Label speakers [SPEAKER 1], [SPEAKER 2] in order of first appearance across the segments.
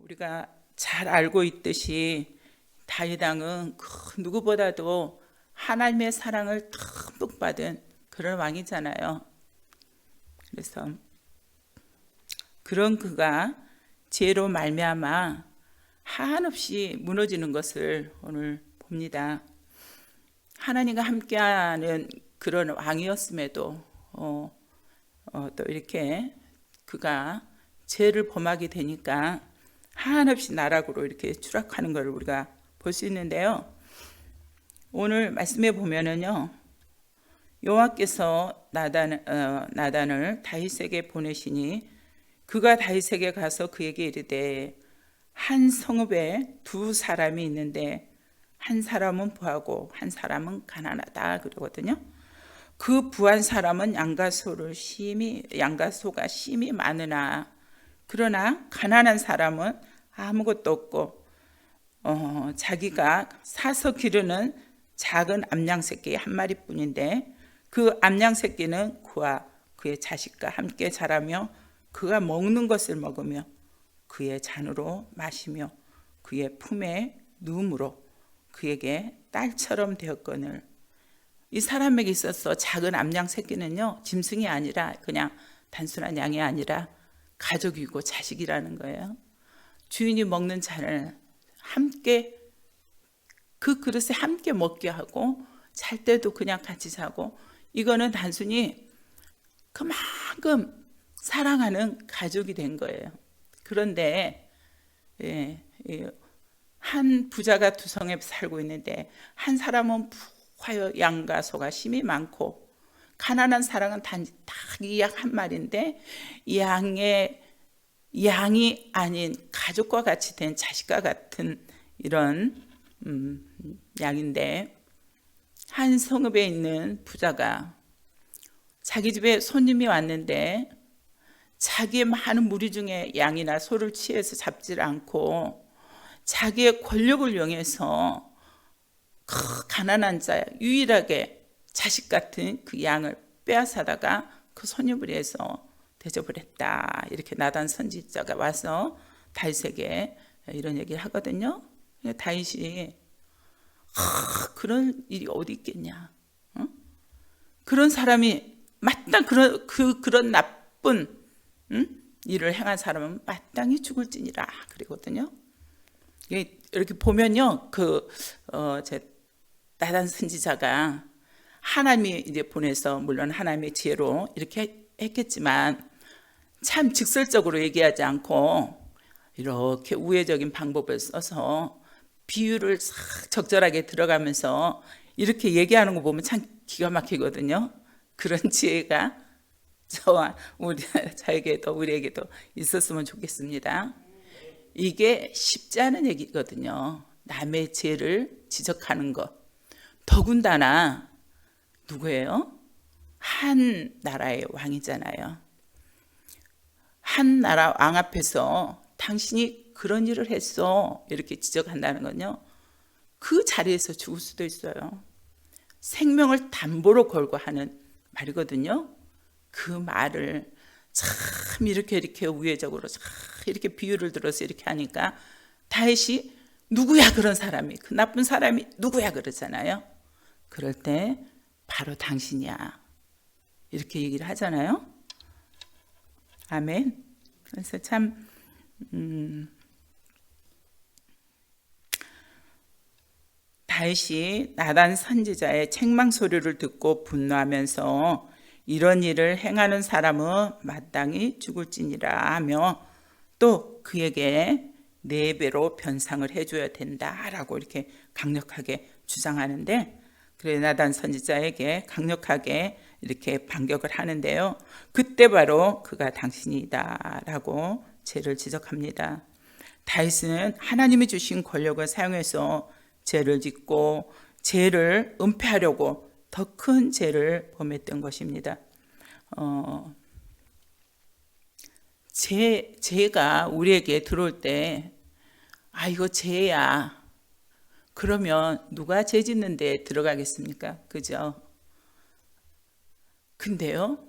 [SPEAKER 1] 우리가 잘 알고 있듯이 다윗 왕은 그 누구보다도 하나님의 사랑을 듬뿍 받은 그런 왕이잖아요. 그래서 그런 그가 죄로 말미암아 한없이 무너지는 것을 오늘 봅니다. 하나님과 함께하는 그런 왕이었음에도 또 이렇게 그가 죄를 범하게 되니까 한없이 나락으로 이렇게 추락하는 것을 우리가 볼 수 있는데요. 오늘 말씀에 보면은요, 여호와께서 나단을 다윗에게 보내시니 그가 다윗에게 가서 그에게 이르되 한 성읍에 두 사람이 있는데 한 사람은 부하고 한 사람은 가난하다 그러거든요. 그 부한 사람은 양가소가 심히 많으나 그러나 가난한 사람은 아무것도 없고 자기가 사서 기르는 작은 암양 새끼 한 마리뿐인데 그 암양 새끼는 그와 그의 자식과 함께 자라며 그가 먹는 것을 먹으며 그의 잔으로 마시며 그의 품에 누움으로 그에게 딸처럼 되었거늘. 이 사람에게 있어서 작은 암양 새끼는요, 짐승이 아니라 그냥 단순한 양이 아니라 가족이고 자식이라는 거예요. 주인이 먹는 잔을 함께 그 그릇에 함께 먹게 하고 잘 때도 그냥 같이 자고, 이거는 단순히 그만큼 사랑하는 가족이 된 거예요. 그런데 한 부자가 두 성에 살고 있는데 한 사람은 부하여 양과 소가 심히 많고 가난한 사람은 딱 이 양 한 마리인데 양이 아닌 가족과 같이 된 자식과 같은 이런 양인데, 한 성읍에 있는 부자가 자기 집에 손님이 왔는데 자기의 많은 무리 중에 양이나 소를 취해서 잡지를 않고 자기의 권력을 이용해서 그 가난한 자 유일하게 자식 같은 그 양을 빼앗아다가 그 손님을 위해서 대접을 했다. 이렇게 나단 선지자가 와서 다윗에게 이런 얘기를 하거든요. 다윗이 그런 일이 어디 있겠냐? 그런 사람이 마땅 그런 나쁜 일을 행한 사람은 마땅히 죽을지니라 그러거든요. 이렇게 보면요, 제 나단 선지자가 하나님이 이제 보내서 물론 하나님의 지혜로 이렇게 했겠지만 참 직설적으로 얘기하지 않고 이렇게 우회적인 방법을 써서 비유를 싹 적절하게 들어가면서 이렇게 얘기하는 거 보면 참 기가 막히거든요. 그런 지혜가 저와 우리에게도 있었으면 좋겠습니다. 이게 쉽지 않은 얘기거든요. 남의 죄를 지적하는 것. 더군다나 누구예요? 한 나라의 왕이잖아요. 한 나라 왕 앞에서 당신이 그런 일을 했어 이렇게 지적한다는 건요, 그 자리에서 죽을 수도 있어요. 생명을 담보로 걸고 하는 말이거든요. 그 말을 참 이렇게 우회적으로 참 이렇게 비유를 들어서 이렇게 하니까 다윗이 누구야 그런 사람이, 그 나쁜 사람이 누구야 그러잖아요. 그럴 때 바로 당신이야 이렇게 얘기를 하잖아요. 아멘. 그래서 참 다윗이 나단 선지자의 책망 소리를 듣고 분노하면서 이런 일을 행하는 사람은 마땅히 죽을지니라 하며 또 그에게 4배로 변상을 해줘야 된다라고 이렇게 강력하게 주장하는데, 그래 나단 선지자에게 강력하게 이렇게 반격을 하는데요, 그때 바로 그가 당신이다라고 죄를 지적합니다. 다윗은 하나님이 주신 권력을 사용해서 죄를 짓고 죄를 은폐하려고 더 큰 죄를 범했던 것입니다. 죄가 우리에게 들어올 때 이거 죄야 그러면 누가 죄 짓는 데 들어가겠습니까? 그죠? 근데요,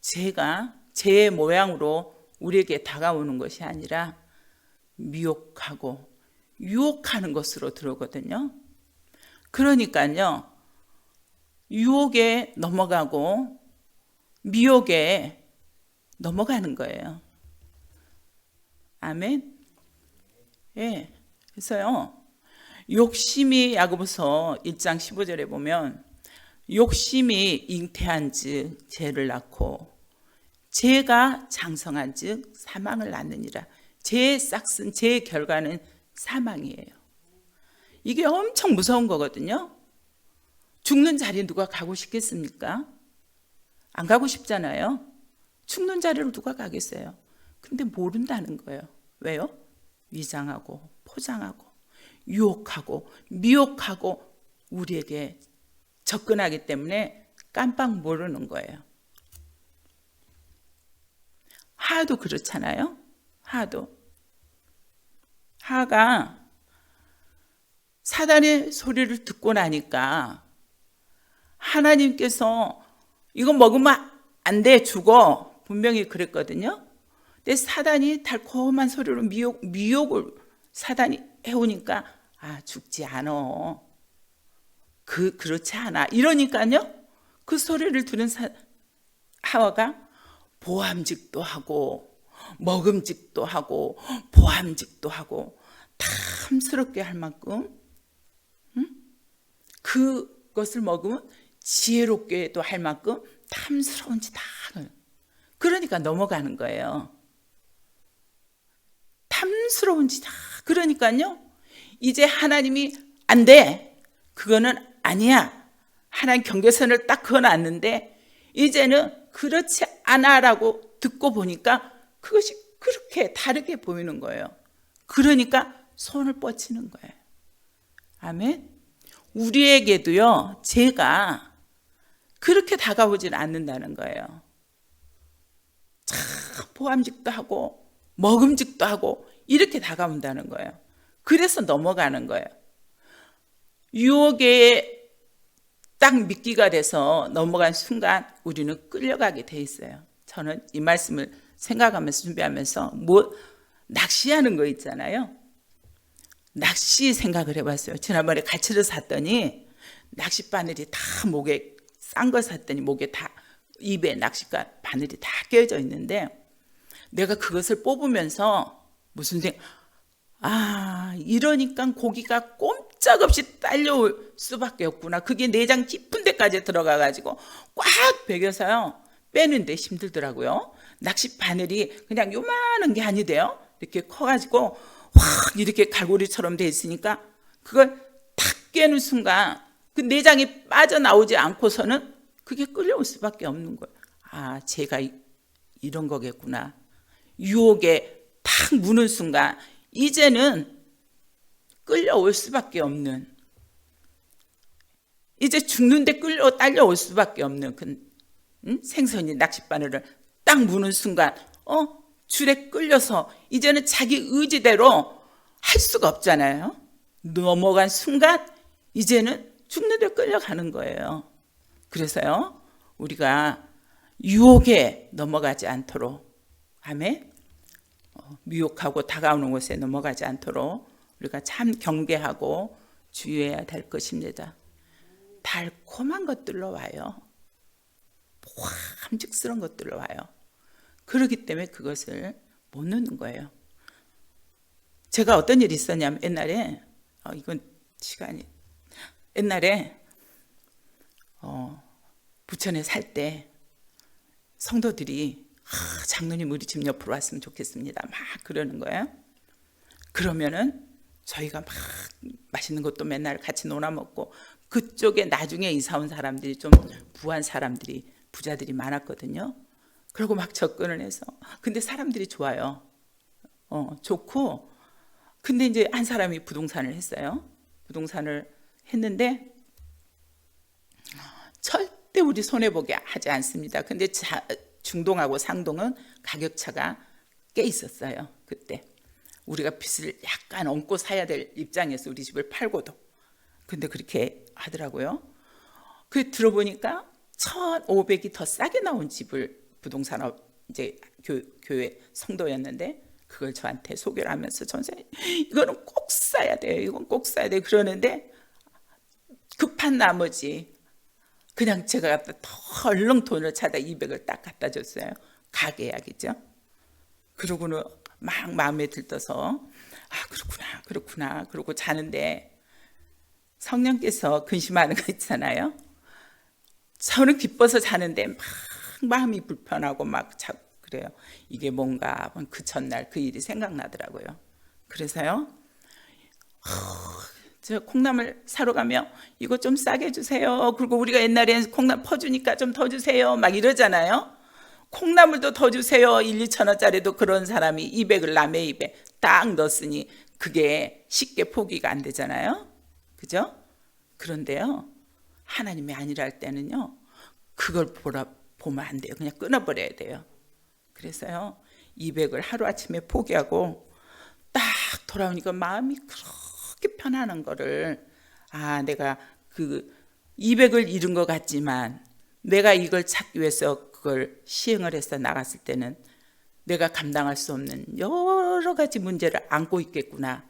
[SPEAKER 1] 죄가 죄의 모양으로 우리에게 다가오는 것이 아니라 미혹하고 유혹하는 것으로 들어오거든요. 그러니까요, 유혹에 넘어가고 미혹에 넘어가는 거예요. 아멘. 예. 그래서요, 욕심이, 야고보서 1장 15절에 보면 욕심이 잉태한즉 죄를 낳고 죄가 장성한즉 사망을 낳느니라. 죄의 싹슨, 죄의 결과는 사망이에요. 이게 엄청 무서운 거거든요. 죽는 자리에 누가 가고 싶겠습니까? 안 가고 싶잖아요. 죽는 자리로 누가 가겠어요? 근데 모른다는 거예요. 왜요? 위장하고 포장하고 유혹하고 미혹하고 우리에게 접근하기 때문에 깜빡 모르는 거예요. 하도 그렇잖아요. 하가 사단의 소리를 듣고 나니까 하나님께서 이거 먹으면 안 돼, 죽어, 분명히 그랬거든요. 근데 사단이 달콤한 소리로 미혹을 사단이 해오니까 죽지 않아, 그렇지 않아, 이러니까요, 그 소리를 들은 하와가 보암직도 하고 먹음직도 하고 보암직도 하고 탐스럽게 할 만큼, 그것을 먹으면 지혜롭게도 할 만큼 탐스러운 짓 다, 그러니까 넘어가는 거예요. 탐스러운 짓 다. 그러니까요, 이제 하나님이 안 돼, 그거는 아니야, 하나님 경계선을 딱 그어놨는데 이제는 그렇지 않아라고 듣고 보니까 그것이 그렇게 다르게 보이는 거예요. 그러니까 손을 뻗치는 거예요. 아멘. 우리에게도요, 죄가 그렇게 다가오질 않는다는 거예요. 참 보암직도 하고 먹음직도 하고 이렇게 다가온다는 거예요. 그래서 넘어가는 거예요. 유혹에 딱 미끼가 돼서 넘어간 순간 우리는 끌려가게 돼 있어요. 저는 이 말씀을 생각하면서 준비하면서 낚시하는 거 있잖아요. 낚시 생각을 해봤어요. 지난번에 가치를 샀더니 낚시 바늘이 다 목에, 싼 걸 샀더니 목에 다, 입에 낚시가 바늘이 다 껴져 있는데 내가 그것을 뽑으면서 무슨 이러니까 고기가 꼼짝없이 딸려올 수밖에 없구나. 그게 내장 깊은 데까지 들어가가지고 꽉 베겨서요, 빼는데 힘들더라고요. 낚시 바늘이 그냥 요만한 게 아니대요. 이렇게 커가지고 확 이렇게 갈고리처럼 돼 있으니까 그걸 탁 깨는 순간 그 내장이 빠져나오지 않고서는 그게 끌려올 수밖에 없는 거예요. 제가 이런 거겠구나. 유혹에 탁 무는 순간 이제는 끌려올 수밖에 없는, 이제 죽는데 딸려올 수밖에 없는 생선이 낚싯바늘을 딱 무는 순간 줄에 끌려서 이제는 자기 의지대로 할 수가 없잖아요. 넘어간 순간 이제는 죽는데 끌려가는 거예요. 그래서요, 우리가 유혹에 넘어가지 않도록, 아멘, 미혹하고 다가오는 곳에 넘어가지 않도록 우리가 참 경계하고 주의해야 될 것입니다. 달콤한 것들로 와요. 함직스러운 것들로 와요. 그렇기 때문에 그것을 못 넣는 거예요. 제가 어떤 일이 있었냐면 옛날에 이건 시간이, 옛날에 부천에 살 때 성도들이 장로님 우리 집 옆으로 왔으면 좋겠습니다, 막 그러는 거예요. 그러면은 저희가 막 맛있는 것도 맨날 같이 놀아 먹고, 그쪽에 나중에 이사 온 사람들이 좀 부한 사람들이, 부자들이 많았거든요. 그리고 막 접근을 해서, 근데 사람들이 좋아요. 좋고, 근데 이제 한 사람이 부동산을 했어요. 부동산을 했는데 절대 우리 손해보게 하지 않습니다. 근데 중동하고 상동은 가격차가 꽤 있었어요. 그때 우리가 빚을 약간 얹고 사야 될 입장에서 우리 집을 팔고도, 근데 그렇게 하더라고요. 그 들어보니까 1,500이 더 싸게 나온 집을, 부동산업 이제 교회 성도였는데 그걸 저한테 소개를 하면서 전사님 이거는 꼭 사야 돼요. 이건 꼭 사야 돼. 그러는데 급한 나머지 그냥 제가 갖다 더 얼른 돈을 찾아 200을 딱 갖다 줬어요. 가게 약이죠. 그러고는 막 마음에 들떠서 그렇구나 그러고 자는데 성령께서 근심하는 거 있잖아요. 저는 기뻐서 자는데 막 마음이 불편하고 막 자꾸 그래요. 이게 뭔가 그 전날 그 일이 생각나더라고요. 그래서요, 저 콩나물 사러 가면 이거 좀 싸게 주세요. 그리고 우리가 옛날에 콩나물 퍼주니까 좀 더 주세요. 막 이러잖아요. 콩나물도 더 주세요. 1, 2천 원짜리도 그런 사람이 200을 남의 입에 딱 넣었으니 그게 쉽게 포기가 안 되잖아요. 그죠? 그런데요, 하나님이 아니라 할 때는요, 그걸 보면 안 돼요. 그냥 끊어버려야 돼요. 그래서요, 200을 하루아침에 포기하고 딱 돌아오니까 마음이 그렇게 편안한 거를, 내가 그 200을 잃은 것 같지만 내가 이걸 찾기 위해서 그걸 시행을 해서 나갔을 때는 내가 감당할 수 없는 여러 가지 문제를 안고 있겠구나.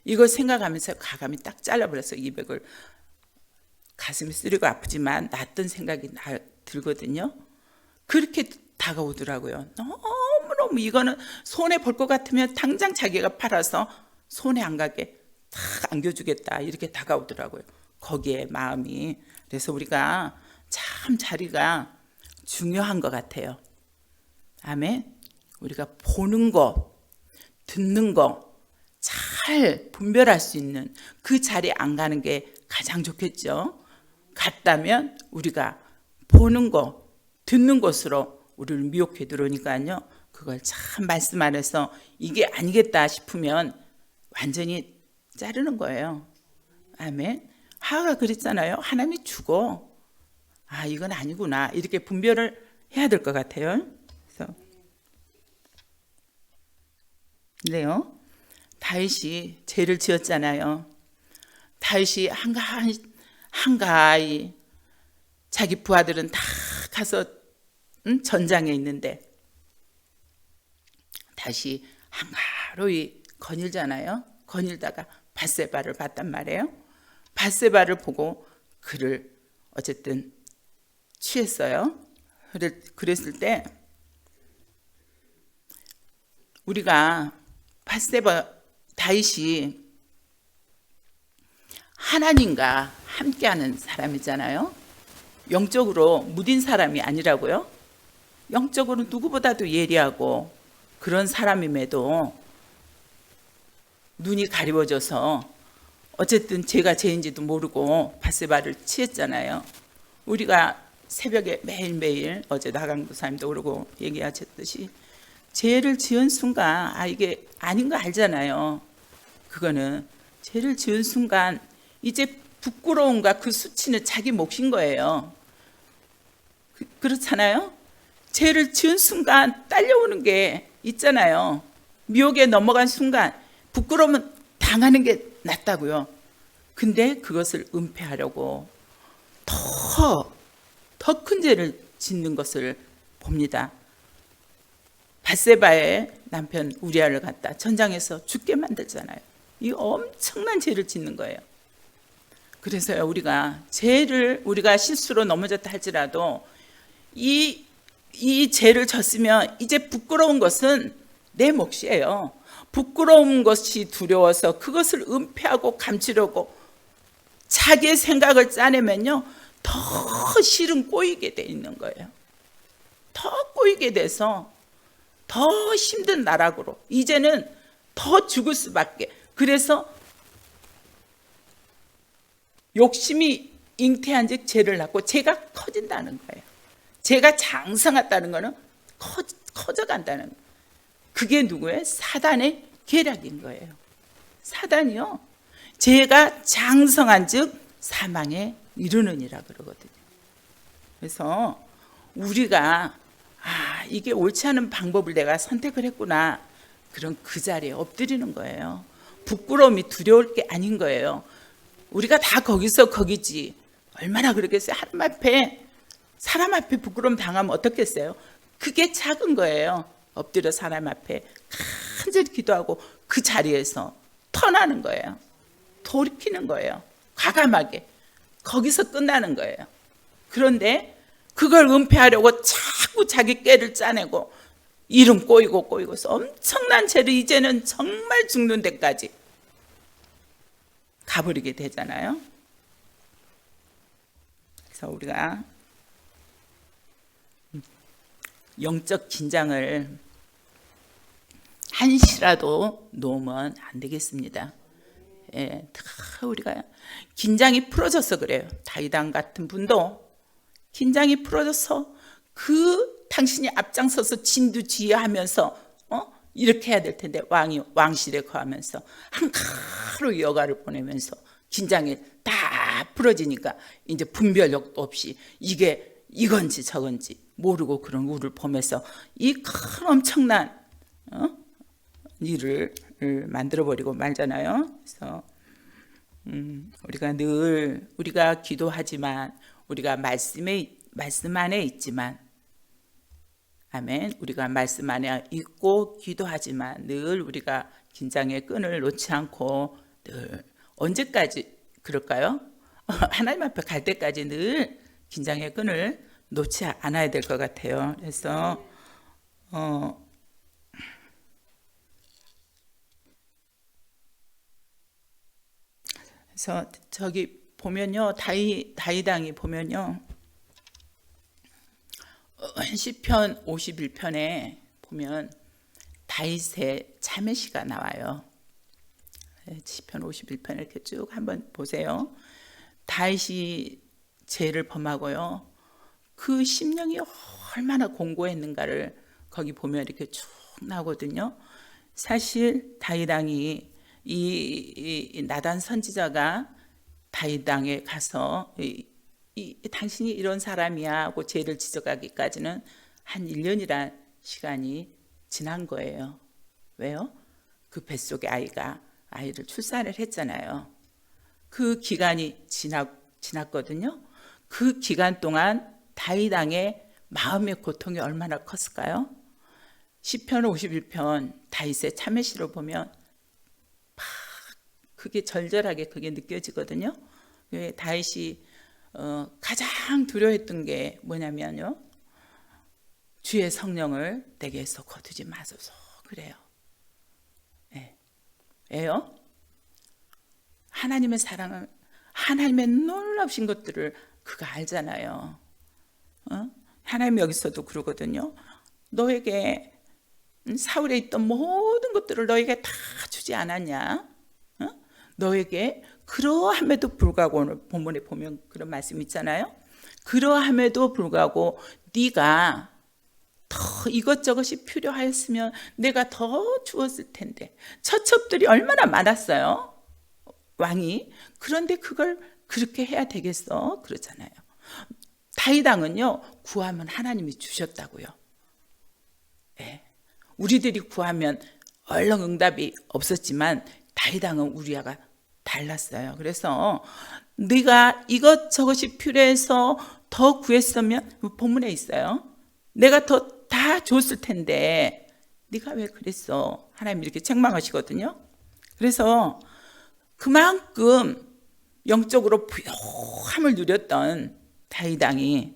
[SPEAKER 1] 이걸 생각하면서 가감이 딱 잘라버려서 200을 가슴이 쓰리고 아프지만 놨던 생각이 들거든요. 그렇게 다가오더라고요. 너무너무 이거는 손해 볼 것 같으면 당장 자기가 팔아서 손해 안 가게 다 안겨주겠다 이렇게 다가오더라고요. 거기에 마음이. 그래서 우리가 참 자리가 중요한 것 같아요. 아멘. 우리가 보는 거, 듣는 거 잘 분별할 수 있는 그 자리에 안 가는 게 가장 좋겠죠. 갔다면 우리가 보는 거, 듣는 것으로 우리를 미혹해 들어오니까요. 그걸 참 말씀 안에서 이게 아니겠다 싶으면 완전히 자르는 거예요. 아멘. 하하가 그랬잖아요. 하나님이 주고 이건 아니구나 이렇게 분별을 해야 될 것 같아요. 그래서 그래요. 다윗이 죄를 지었잖아요. 다윗이 한가히 자기 부하들은 다 가서 전장에 있는데 다시 한가로이 거닐잖아요. 거닐다가 밧세바를 봤단 말이에요. 밧세바를 보고 그를 어쨌든 취했어요. 그랬을 때 우리가 밧세바 다윗이 하나님과 함께하는 사람이잖아요. 영적으로 무딘 사람이 아니라고요. 영적으로 누구보다도 예리하고 그런 사람임에도 눈이 가리워져서 어쨌든 제가 죄인지도 모르고 밧세바를 취했잖아요. 우리가 새벽에 매일매일 어제 나강 부사님도 그러고 얘기하셨듯이 죄를 지은 순간 이게 아닌 거 알잖아요. 그거는 죄를 지은 순간 이제 부끄러움과 그 수치는 자기 몫인 거예요. 그렇잖아요. 죄를 지은 순간 딸려오는 게 있잖아요. 미혹에 넘어간 순간 부끄러움은 당하는 게 낫다고요. 근데 그것을 은폐하려고 더 큰 죄를 짓는 것을 봅니다. 밧세바의 남편 우리아를 갖다 전장에서 죽게 만들잖아요. 이 엄청난 죄를 짓는 거예요. 그래서요, 우리가 실수로 넘어졌다 할지라도 이 죄를 졌으면 이제 부끄러운 것은 내 몫이에요. 부끄러운 것이 두려워서 그것을 은폐하고 감추려고 자기의 생각을 짜내면요, 더 실은 꼬이게 돼 있는 거예요. 더 꼬이게 돼서 더 힘든 나락으로 이제는 더 죽을 수밖에. 그래서 욕심이 잉태한 즉 죄를 낳고 죄가 커진다는 거예요. 죄가 장성했다는 거는 커져간다는 거예요. 그게 누구예요? 사단의 계략인 거예요. 사단이요, 죄가 장성한 즉 사망에 이르느니라 그러거든요. 그래서 우리가 이게 옳지 않은 방법을 내가 선택을 했구나. 그럼 그 자리에 엎드리는 거예요. 부끄러움이 두려울 게 아닌 거예요. 우리가 다 거기서 거기지. 얼마나 그러겠어요. 사람 앞에 부끄러움 당하면 어떻겠어요? 그게 작은 거예요. 엎드려 사람 앞에 간절히 기도하고 그 자리에서 터나는 거예요. 돌이키는 거예요. 과감하게. 거기서 끝나는 거예요. 그런데 그걸 은폐하려고 자꾸 자기 꾀를 짜내고 이름 꼬이고서 엄청난 죄를 이제는 정말 죽는 데까지 가버리게 되잖아요. 그래서 우리가 영적 긴장을 한시라도 놓으면 안 되겠습니다. 예, 다 우리가 긴장이 풀어져서 그래요. 다윗왕 같은 분도 긴장이 풀어져서 그 당신이 앞장서서 진두지휘하면서 이렇게 해야 될 텐데 왕이 왕실에 거하면서 한가로 여가를 보내면서 긴장이 다 풀어지니까 이제 분별력도 없이 이게 이건지 저건지 모르고 그런 우를 보면서 이 큰 엄청난 일을 만들어버리고 말잖아요. 그래서 우리가 늘 우리가 기도하지만 우리가 말씀 안에 있지만 아멘. 우리가 말씀 안에 있고 기도하지만 늘 우리가 긴장의 끈을 놓지 않고 늘 언제까지 그럴까요? 하나님 앞에 갈 때까지 늘 긴장의 끈을 놓지 않아야 될 것 같아요. 그래서 저기 보면요, 다윗왕이 보면요, 시편 51편에 보면 다윗의 참회시가 나와요. 시편 51편 이렇게 쭉 한번 보세요. 다윗이 죄를 범하고요, 그 심령이 얼마나 공고했는가를 거기 보면 이렇게 쭉 나오거든요. 사실 다윗왕이 이 나단 선지자가 다윗왕에 가서 당신이 이런 사람이야 하고 죄를 지적하기까지는 한 1년이란 시간이 지난 거예요. 왜요? 그 뱃속에 아이를 출산을 했잖아요. 그 기간이 지났거든요. 그 기간 동안 다윗왕의 마음의 고통이 얼마나 컸을까요? 시편 51편 다윗의 참회시를 보면 막 그게 절절하게 그게 느껴지거든요. 다윗이 가장 두려워했던 게 뭐냐면요, 주의 성령을 내게서 거두지 마소서 그래요. 왜요? 하나님의 사랑은 하나님의 놀라우신 것들을 그가 알잖아요. 하나님 여기서도 그러거든요. 너에게 사울에 있던 모든 것들을 너에게 다 주지 않았냐? 너에게 그러함에도 불구하고 오늘 본문에 보면 그런 말씀 있잖아요. 그러함에도 불구하고 네가 더 이것저것이 필요하였으면 내가 더 주었을 텐데. 처첩들이 얼마나 많았어요, 왕이. 그런데 그걸 그렇게 해야 되겠어? 그러잖아요. 다윗왕은요, 구하면 하나님이 주셨다고요. 네. 우리들이 구하면 얼른 응답이 없었지만 다윗왕은 우리와가 달랐어요. 그래서 네가 이것저것이 필요해서 더 구했으면 본문에 있어요. 내가 더 다 줬을 텐데 네가 왜 그랬어? 하나님 이렇게 책망하시거든요. 그래서 그만큼 영적으로 부요함을 누렸던 다윗왕이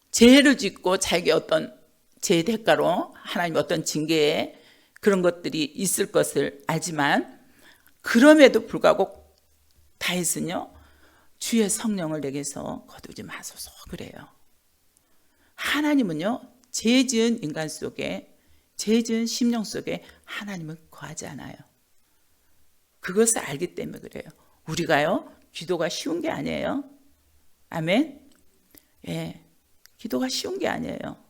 [SPEAKER 1] 죄를 짓고 자기 어떤 죄의 대가로 하나님 어떤 징계에 그런 것들이 있을 것을 알지만 그럼에도 불구하고 다윗은요, 주의 성령을 내게서 거두지 마소서 그래요. 하나님은요, 죄 지은 인간 속에, 죄 지은 심령 속에 하나님은 거하지 않아요. 그것을 알기 때문에 그래요. 우리가요, 기도가 쉬운 게 아니에요. 아멘. 예, 기도가 쉬운 게 아니에요.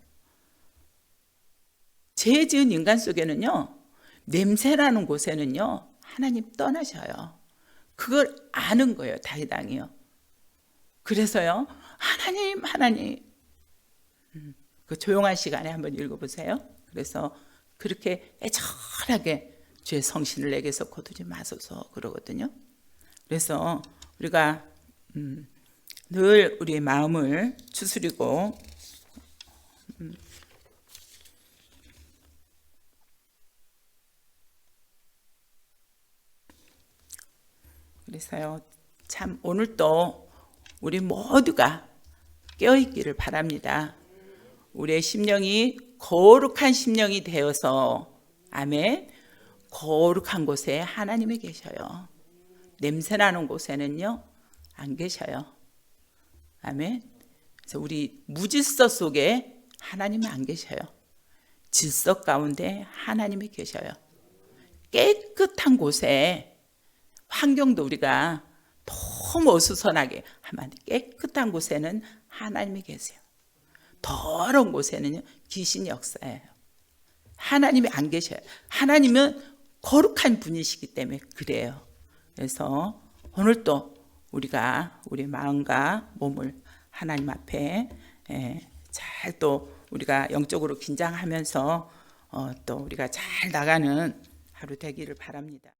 [SPEAKER 1] 죄 지은 인간 속에는요, 냄새나는 곳에는요, 하나님 떠나셔요. 그걸 아는 거예요, 다윗왕이요. 그래서요, 하나님, 그 조용한 시간에 한번 읽어보세요. 그래서 그렇게 애절하게 주의 성신을 내게서 거두지 마소서 그러거든요. 그래서 우리가 늘 우리의 마음을 추스리고 그래서요, 참 오늘도 우리 모두가 깨어있기를 바랍니다. 우리의 심령이 거룩한 심령이 되어서, 아멘, 거룩한 곳에 하나님이 계셔요. 냄새나는 곳에는요 안 계셔요. 아멘. 그래서 우리 무질서 속에 하나님은 안 계셔요. 질서 가운데 하나님이 계셔요. 깨끗한 곳에, 환경도 우리가 너무 어수선하게 하면 깨끗한 곳에는 하나님이 계세요. 더러운 곳에는요 귀신이 역사해요. 하나님이 안 계셔요. 하나님은 거룩한 분이시기 때문에 그래요. 그래서 오늘도 우리가 우리 마음과 몸을 하나님 앞에 잘 또 우리가 영적으로 긴장하면서 또 우리가 잘 나가는 하루 되기를 바랍니다.